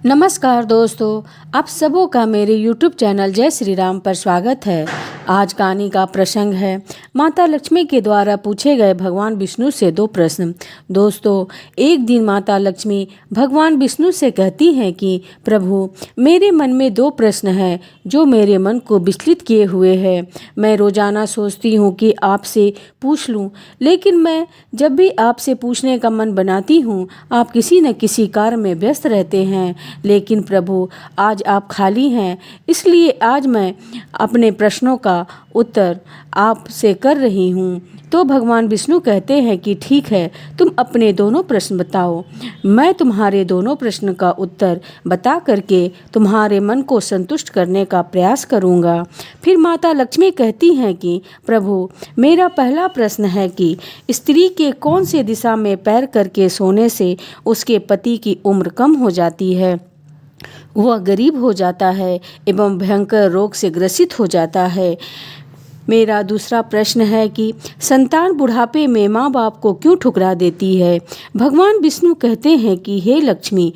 नमस्कार दोस्तों, आप सबों का मेरे YouTube चैनल जय श्री राम पर स्वागत है। आज कहानी का प्रसंग है माता लक्ष्मी के द्वारा पूछे गए भगवान विष्णु से 2 प्रश्न। दोस्तों, एक दिन माता लक्ष्मी भगवान विष्णु से कहती हैं कि प्रभु, मेरे मन में 2 प्रश्न हैं जो मेरे मन को विचलित किए हुए हैं। मैं रोजाना सोचती हूँ कि आपसे पूछ लूँ, लेकिन मैं जब भी आपसे पूछने का मन बनाती हूँ आप किसी न किसी कार्य में व्यस्त रहते हैं। लेकिन प्रभु, आज आप खाली हैं, इसलिए आज मैं अपने प्रश्नों का उत्तर आपसे कर रही हूँ। तो भगवान विष्णु कहते हैं कि ठीक है, तुम अपने दोनों प्रश्न बताओ। मैं तुम्हारे दोनों प्रश्न का उत्तर बता करके तुम्हारे मन को संतुष्ट करने का प्रयास करूँगा। फिर माता लक्ष्मी कहती हैं कि प्रभु, मेरा पहला प्रश्न है कि स्त्री के कौन से दिशा में पैर करके सोने से उसके पति की उम्र कम हो जाती है, वह गरीब हो जाता है एवं भयंकर रोग से ग्रसित हो जाता है। मेरा दूसरा प्रश्न है कि संतान बुढ़ापे में माँ बाप को क्यों ठुकरा देती है। भगवान विष्णु कहते हैं कि हे लक्ष्मी,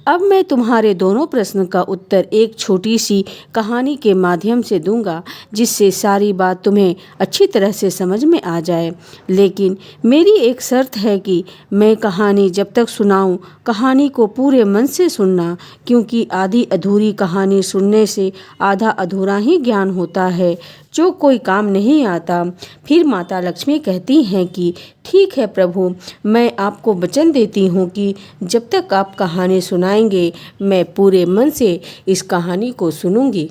अब मैं तुम्हारे दोनों प्रश्न का उत्तर एक छोटी सी कहानी के माध्यम से दूंगा, जिससे सारी बात तुम्हें अच्छी तरह से समझ में आ जाए। लेकिन मेरी एक शर्त है कि मैं कहानी जब तक सुनाऊं, कहानी को पूरे मन से सुनना, क्योंकि आधी अधूरी कहानी सुनने से आधा अधूरा ही ज्ञान होता है, जो कोई काम नहीं आता। फिर माता लक्ष्मी कहती हैं कि ठीक है प्रभु, मैं आपको वचन देती हूँ कि जब तक आप कहानी सुनाएंगे मैं पूरे मन से इस कहानी को सुनूंगी।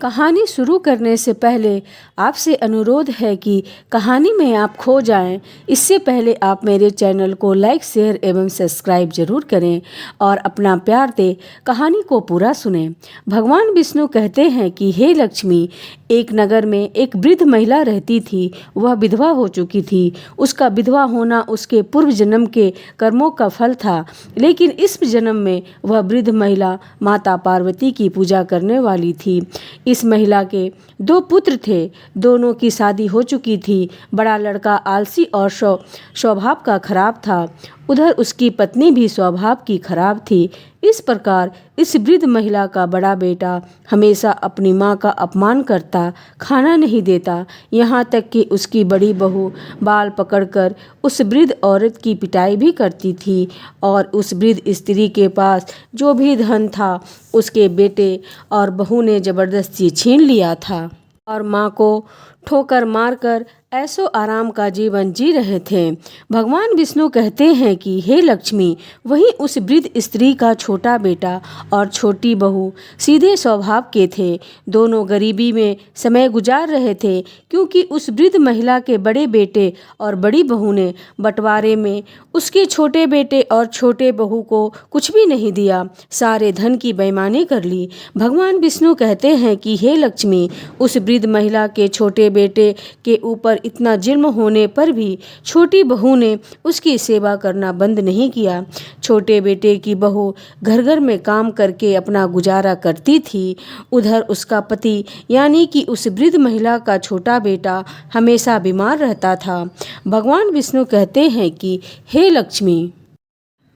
कहानी शुरू करने से पहले आपसे अनुरोध है कि कहानी में आप खो जाएं। इससे पहले आप मेरे चैनल को लाइक, शेयर एवं सब्सक्राइब जरूर करें और अपना प्यार दे कहानी को पूरा सुनें। भगवान विष्णु कहते हैं कि हे लक्ष्मी, एक नगर में एक वृद्ध महिला रहती थी। वह विधवा हो चुकी थी। उसका विधवा होना उसके पूर्व जन्म के कर्मों का फल था, लेकिन इस जन्म में वह वृद्ध महिला माता पार्वती की पूजा करने वाली थी। इस महिला के 2 पुत्र थे। दोनों की शादी हो चुकी थी। बड़ा लड़का आलसी और स्वभाव का खराब था, उधर उसकी पत्नी भी स्वभाव की खराब थी। इस प्रकार इस वृद्ध महिला का बड़ा बेटा हमेशा अपनी माँ का अपमान करता, खाना नहीं देता, यहाँ तक कि उसकी बड़ी बहू बाल पकड़कर उस वृद्ध औरत की पिटाई भी करती थी। और उस वृद्ध स्त्री के पास जो भी धन था उसके बेटे और बहू ने जबरदस्ती छीन लिया था और माँ को ठोकर मारकर ऐसो आराम का जीवन जी रहे थे। भगवान विष्णु कहते हैं कि हे लक्ष्मी, वहीं उस वृद्ध स्त्री का छोटा बेटा और छोटी बहू सीधे स्वभाव के थे। दोनों गरीबी में समय गुजार रहे थे, क्योंकि उस वृद्ध महिला के बड़े बेटे और बड़ी बहू ने बंटवारे में उसके छोटे बेटे और छोटे बहू को कुछ भी नहीं दिया, सारे धन की बेईमानी कर ली। भगवान विष्णु कहते हैं कि हे लक्ष्मी, उस वृद्ध महिला के छोटे बेटे के ऊपर इतना जुल्म होने पर भी छोटी बहू ने उसकी सेवा करना बंद नहीं किया। छोटे बेटे की बहू घर घर में काम करके अपना गुजारा करती थी, उधर उसका पति यानी कि उस वृद्ध महिला का छोटा बेटा हमेशा बीमार रहता था। भगवान विष्णु कहते हैं कि हे लक्ष्मी,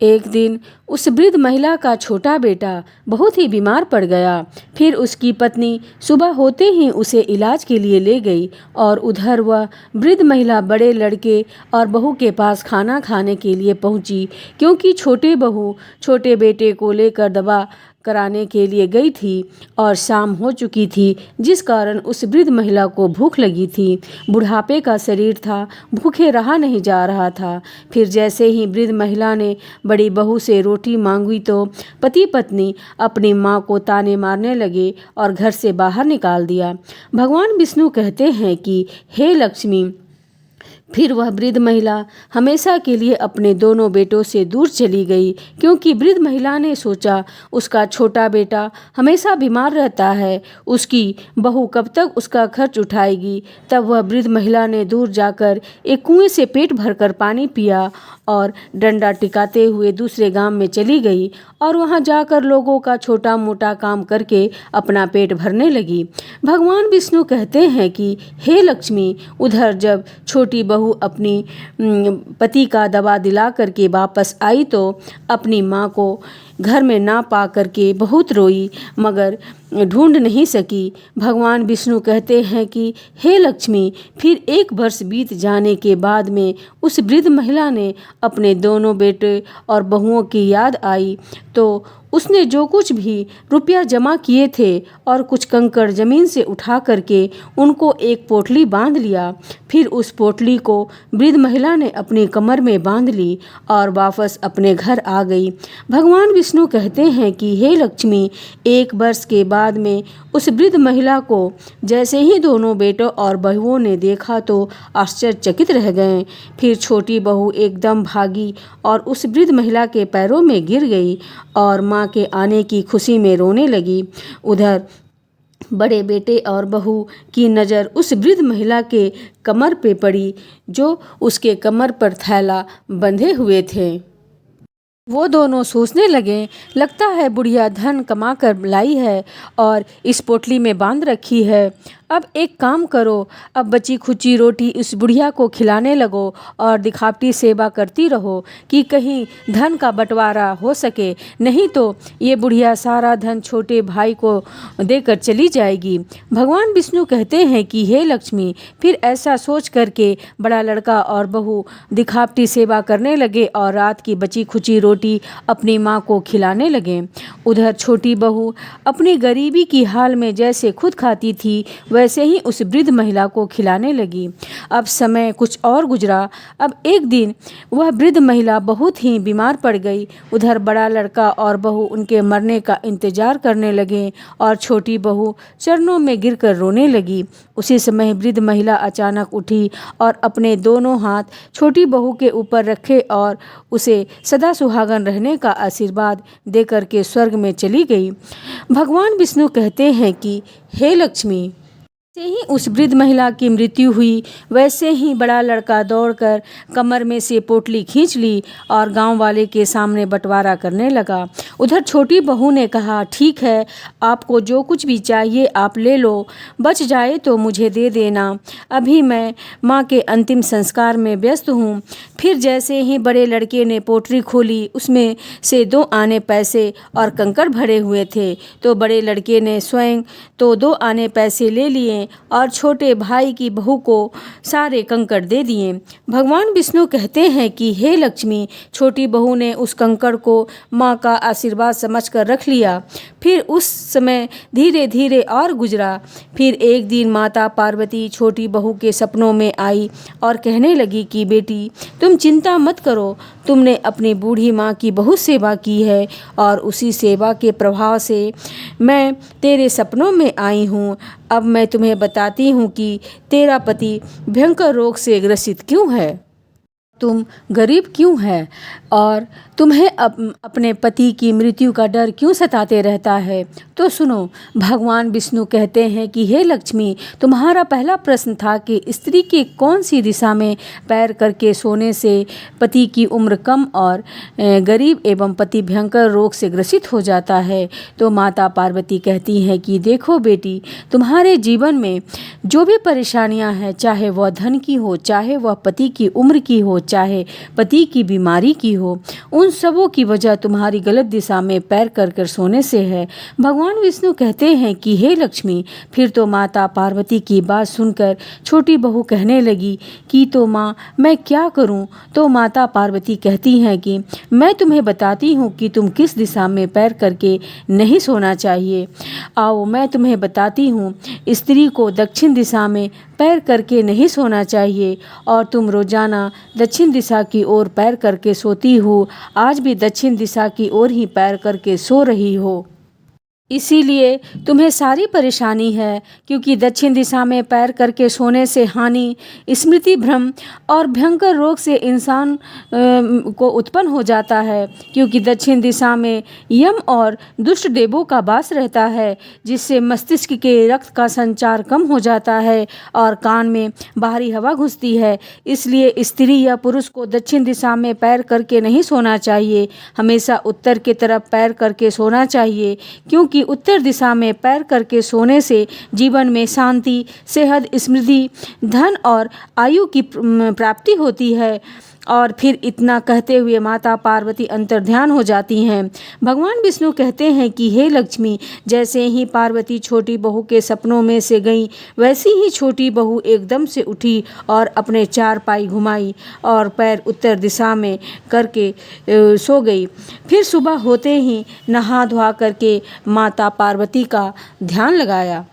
एक दिन उस वृद्ध महिला का छोटा बेटा बहुत ही बीमार पड़ गया। फिर उसकी पत्नी सुबह होते ही उसे इलाज के लिए ले गई और उधर वह वृद्ध महिला बड़े लड़के और बहू के पास खाना खाने के लिए पहुंची, क्योंकि छोटे बहू छोटे बेटे को लेकर दवा कराने के लिए गई थी और शाम हो चुकी थी, जिस कारण उस वृद्ध महिला को भूख लगी थी। बुढ़ापे का शरीर था, भूखे रहा नहीं जा रहा था। फिर जैसे ही वृद्ध महिला ने बड़ी बहू से रोटी मांगी तो पति पत्नी अपनी माँ को ताने मारने लगे और घर से बाहर निकाल दिया। भगवान विष्णु कहते हैं कि हे लक्ष्मी, फिर वह वृद्ध महिला हमेशा के लिए अपने दोनों बेटों से दूर चली गई, क्योंकि वृद्ध महिला ने सोचा उसका छोटा बेटा हमेशा बीमार रहता है, उसकी बहू कब तक उसका खर्च उठाएगी। तब वह वृद्ध महिला ने दूर जाकर एक कुएं से पेट भरकर पानी पिया और डंडा टिकाते हुए दूसरे गांव में चली गई और वहां जाकर लोगों का छोटा मोटा काम करके अपना पेट भरने लगी। भगवान विष्णु कहते हैं कि हे लक्ष्मी, उधर जब छोटी बहू अपनी पति का दवा दिला करके वापस आई तो अपनी माँ को घर में ना पा करके बहुत रोई मगर ढूंढ नहीं सकी। भगवान विष्णु कहते हैं कि हे लक्ष्मी, फिर 1 वर्ष बीत जाने के बाद में उस वृद्ध महिला ने अपने दोनों बेटे और बहुओं की याद आई तो उसने जो कुछ भी रुपया जमा किए थे और कुछ कंकड़ जमीन से उठा करके उनको एक पोटली बांध लिया। फिर उस पोटली को वृद्ध महिला ने अपनी कमर में बांध ली और वापस अपने घर आ गई। भगवान विष्णु कहते हैं कि हे लक्ष्मी, 1 वर्ष के बाद में उस वृद्ध महिला को जैसे ही दोनों बेटों और बहुओं ने देखा तो आश्चर्यचकित रह गए। फिर छोटी बहू एकदम भागी और उस वृद्ध महिला के पैरों में गिर गई और माँ के आने की खुशी में रोने लगी। उधर बड़े बेटे और बहू की नज़र उस वृद्ध महिला के कमर पे पड़ी जो उसके कमर पर थैला बंधे हुए थे। वो दोनों सोचने लगे, लगता है बुढ़िया धन कमा कर लाई है और इस पोटली में बांध रखी है। अब एक काम करो, अब बची खुची रोटी इस बुढ़िया को खिलाने लगो और दिखावटी सेवा करती रहो कि कहीं धन का बंटवारा हो सके, नहीं तो ये बुढ़िया सारा धन छोटे भाई को देकर चली जाएगी। भगवान विष्णु कहते हैं कि हे लक्ष्मी, फिर ऐसा सोच करके बड़ा लड़का और बहू दिखावटी सेवा करने लगे और रात की बची खुची रोटी अपनी माँ को खिलाने लगे। उधर छोटी बहू अपनी गरीबी की हाल में जैसे खुद खाती थी वैसे ही उस वृद्ध महिला को खिलाने लगी। अब समय कुछ और गुजरा। अब एक दिन वह वृद्ध महिला बहुत ही बीमार पड़ गई। उधर बड़ा लड़का और बहू उनके मरने का इंतजार करने लगे और छोटी बहू चरणों में गिरकर रोने लगी। उसी समय वृद्ध महिला अचानक उठी और अपने दोनों हाथ छोटी बहू के ऊपर रखे और उसे सदा सुहागन रहने का आशीर्वाद देकर के स्वर्ग में चली गई। भगवान विष्णु कहते हैं कि हे लक्ष्मी, जैसे ही उस वृद्ध महिला की मृत्यु हुई वैसे ही बड़ा लड़का दौड़कर कमर में से पोटली खींच ली और गांव वाले के सामने बंटवारा करने लगा। उधर छोटी बहू ने कहा, ठीक है, आपको जो कुछ भी चाहिए आप ले लो, बच जाए तो मुझे दे देना, अभी मैं माँ के अंतिम संस्कार में व्यस्त हूँ। फिर जैसे ही बड़े लड़के ने पोटली खोली उसमें से 2 आने पैसे और कंकड़ भरे हुए थे तो बड़े लड़के ने स्वयं तो 2 आने पैसे ले लिए और छोटे भाई की बहू को सारे कंकड़ दे दिए। भगवान विष्णु कहते हैं कि हे लक्ष्मी, छोटी बहू ने उस कंकड़ को माँ का आशीर्वाद समझकर रख लिया। फिर उस समय धीरे धीरे और गुजरा। फिर एक दिन माता पार्वती छोटी बहू के सपनों में आई और कहने लगी कि बेटी, तुम चिंता मत करो, तुमने अपनी बूढ़ी माँ की बहुत सेवा की है और उसी सेवा के प्रभाव से मैं तेरे सपनों में आई हूँ। अब मैं तुम्हें बताती हूँ कि तेरा पति भयंकर रोग से ग्रसित क्यों है, तुम गरीब क्यों है और तुम्हें अपने पति की मृत्यु का डर क्यों सताते रहता है। तो सुनो, भगवान विष्णु कहते हैं कि हे लक्ष्मी, तुम्हारा पहला प्रश्न था कि स्त्री के कौन सी दिशा में पैर करके सोने से पति की उम्र कम और गरीब एवं पति भयंकर रोग से ग्रसित हो जाता है। तो माता पार्वती कहती हैं कि देखो बेटी, तुम्हारे जीवन में जो भी परेशानियां हैं, चाहे वह धन की हो, चाहे वह पति की उम्र की हो, चाहे पति की बीमारी की हो, उन सबों की वजह तुम्हारी गलत दिशा में पैर कर सोने से है। भगवान विष्णु कहते हैं कि हे लक्ष्मी, फिर तो माता पार्वती की बात सुनकर छोटी बहू कहने लगी कि तो माँ, मैं क्या करूँ। तो माता पार्वती कहती हैं कि मैं तुम्हें बताती हूँ कि तुम किस दिशा में पैर करके नहीं सोना चाहिए। आओ मैं तुम्हें बताती हूँ। स्त्री को दक्षिण दिशा में पैर करके नहीं सोना चाहिए और तुम रोजाना दक्षिण दिशा की ओर पैर करके सोती हो, आज भी दक्षिण दिशा की ओर ही पैर करके सो रही हो, इसीलिए तुम्हें सारी परेशानी है। क्योंकि दक्षिण दिशा में पैर करके सोने से हानि, स्मृति भ्रम और भयंकर रोग से इंसान को उत्पन्न हो जाता है। क्योंकि दक्षिण दिशा में यम और दुष्ट देवों का वास रहता है, जिससे मस्तिष्क के रक्त का संचार कम हो जाता है और कान में बाहरी हवा घुसती है। इसलिए स्त्री या पुरुष को दक्षिण दिशा में पैर करके नहीं सोना चाहिए, हमेशा उत्तर की तरफ पैर करके सोना चाहिए। क्योंकि उत्तर दिशा में पैर करके सोने से जीवन में शांति, सेहत, समृद्धि, धन और आयु की प्राप्ति होती है। और फिर इतना कहते हुए माता पार्वती अंतर्ध्यान हो जाती हैं। भगवान विष्णु कहते हैं कि हे लक्ष्मी, जैसे ही पार्वती छोटी बहू के सपनों में से गई, वैसी ही छोटी बहू एकदम से उठी और अपने चार पाई घुमाई और पैर उत्तर दिशा में करके सो गई। फिर सुबह होते ही नहा धोआ करके माता पार्वती का ध्यान लगाया।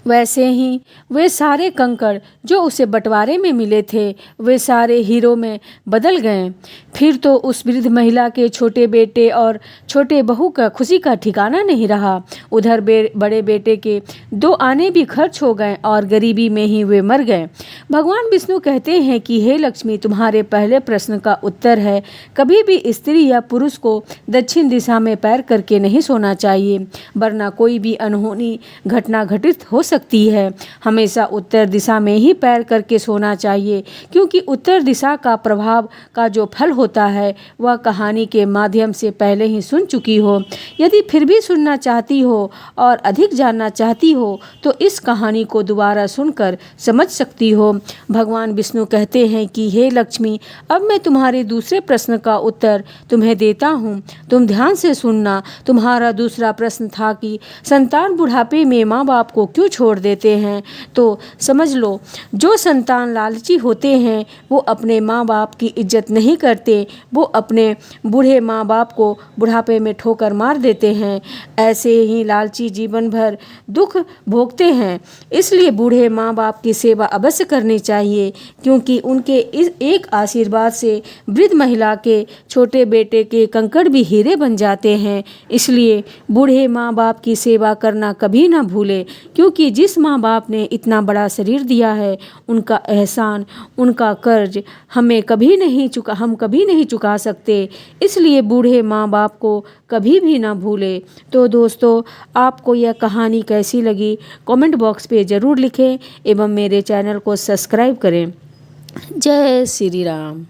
वैसे ही वे सारे कंकड़ जो उसे बंटवारे में मिले थे, वे सारे हीरो में बदल गए। फिर तो उस वृद्ध महिला के छोटे बेटे और छोटे बहू का खुशी का ठिकाना नहीं रहा। उधर बड़े बेटे के 2 आने भी खर्च हो गए और गरीबी में ही वे मर गए। भगवान विष्णु कहते हैं कि हे लक्ष्मी, तुम्हारे पहले प्रश्न का उत्तर है, कभी भी स्त्री या पुरुष को दक्षिण दिशा में पैर करके नहीं सोना चाहिए, वरना कोई भी अनहोनी घटना घटित हो सकती है। हमेशा उत्तर दिशा में ही पैर करके सोना चाहिए, क्योंकि उत्तर दिशा का प्रभाव का जो फल होता है वह कहानी के माध्यम से पहले ही सुन चुकी हो। यदि फिर भी सुनना चाहती हो और अधिक जानना चाहती हो तो इस कहानी को दोबारा सुनकर समझ सकती हो। भगवान विष्णु कहते हैं कि हे लक्ष्मी, अब मैं तुम्हारे दूसरे प्रश्न का उत्तर तुम्हें देता हूँ, तुम ध्यान से सुनना। तुम्हारा दूसरा प्रश्न था कि संतान बुढ़ापे में माँ बाप को क्यों छोड़ देते हैं। तो समझ लो, जो संतान लालची होते हैं वो अपने माँ बाप की इज्जत नहीं करते, वो अपने बूढ़े माँ बाप को बुढ़ापे में ठोकर मार देते हैं। ऐसे ही लालची जीवन भर दुख भोगते हैं। इसलिए बूढ़े माँ बाप की सेवा अवश्य करनी चाहिए, क्योंकि उनके इस एक आशीर्वाद से वृद्ध महिला के छोटे बेटे के कंकड़ भी हीरे बन जाते हैं। इसलिए बूढ़े माँ बाप की सेवा करना कभी ना भूले, क्योंकि जिस माँ बाप ने इतना बड़ा शरीर दिया है, उनका एहसान, उनका कर्ज हम कभी नहीं चुका सकते। इसलिए बूढ़े माँ बाप को कभी भी ना भूले। तो दोस्तों, आपको यह कहानी कैसी लगी कमेंट बॉक्स पे ज़रूर लिखें एवं मेरे चैनल को सब्सक्राइब करें। जय श्री राम।